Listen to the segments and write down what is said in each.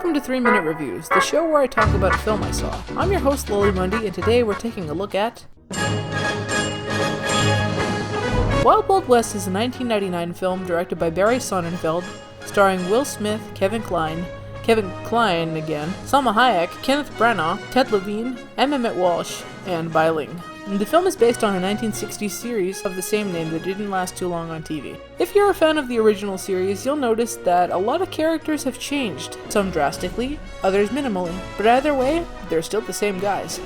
welcome to 3 Minute Reviews, the show where I talk about a film I saw. I'm your host, Mundy, and today we're taking a look at Wild Wild West is a 1999 film directed by Barry Sonnenfeld, starring Will Smith, Kevin Kline again, Salma Hayek, Kenneth Branagh, Ted Levine, M. Emmett Walsh, and Bai Ling. The film is based on a 1960s series of the same name that didn't last too long on TV. If you're a fan of the original series, you'll notice that a lot of characters have changed, some drastically, others minimally, but either way, they're still the same guys.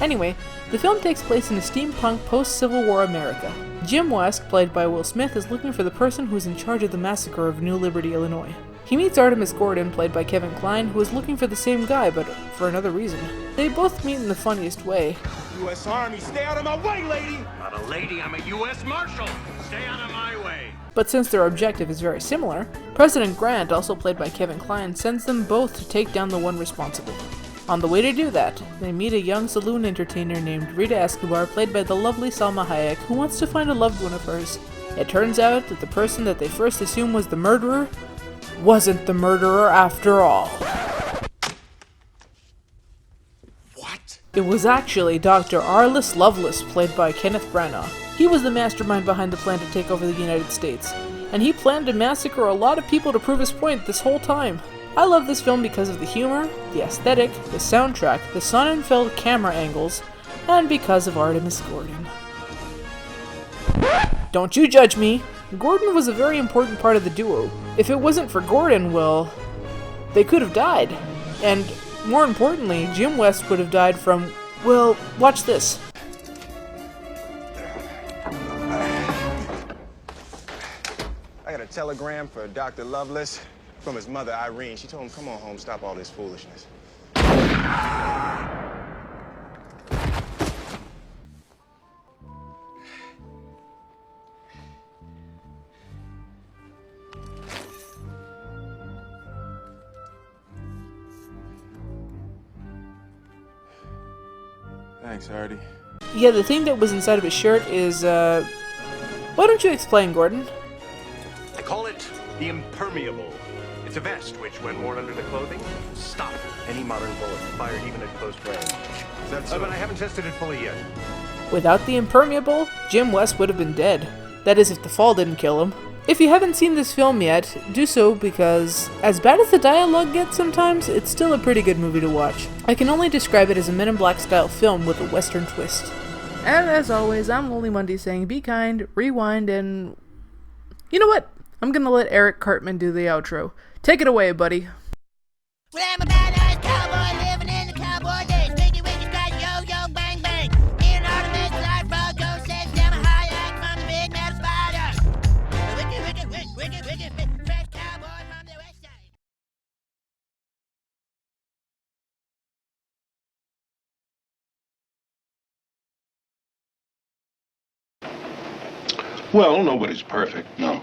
Anyway, the film takes place in a steampunk post-Civil War America. Jim West, played by Will Smith, is looking for the person who is in charge of the massacre of New Liberty, Illinois. He meets Artemis Gordon, played by Kevin Kline, who is looking for the same guy, but for another reason. They both meet in the funniest way. U.S. Army, stay out of my way, lady! Not a lady, I'm a U.S. Marshal! Stay out of my way! But since their objective is very similar, President Grant, also played by Kevin Kline, sends them both to take down the one responsible. On the way to do that, they meet a young saloon entertainer named Rita Escobar, played by the lovely Salma Hayek, who wants to find a loved one of hers. It turns out that the person that they first assumed was the murderer wasn't the murderer after all. What? It was actually Dr. Arliss Lovelace, played by Kenneth Branagh. He was the mastermind behind the plan to take over the United States, and he planned to massacre a lot of people to prove his point this whole time. I love this film because of the humor, the aesthetic, the soundtrack, the Sonnenfeld camera angles, and because of Artemis Gordon. Don't you judge me! Gordon was a very important part of the duo. If it wasn't for Gordon, well, they could have died. And more importantly, Jim West would have died from, well, watch this. I got a telegram for Dr. Lovelace from his mother, Irene. She told him, come on home, stop all this foolishness. Thanks, Hardy. Yeah, the thing that was inside of his shirt is, why don't you explain, Gordon? I call it the impermeable. It's a vest which, when worn under the clothing, stop any modern bullet fired even at close range. Is that so? But I haven't tested it fully yet. Without the impermeable, Jim West would have been dead. That is, if the fall didn't kill him. If you haven't seen this film yet, do so because, as bad as the dialogue gets sometimes, it's still a pretty good movie to watch. I can only describe it as a Men in Black style film with a western twist. And as always, I'm Mundy saying be kind, rewind, and... You know what? I'm gonna let Eric Cartman do the outro. Take it away, buddy. Well, I'm a badass cowboy living in the cowboy days. Biggie, wiggy, scratch, yo, yo, bang, bang. Me and Artemis, life, road, go, sets, down a high act from the big metal spider. Wicked, fresh cowboy from the west side. Well, nobody's perfect, no.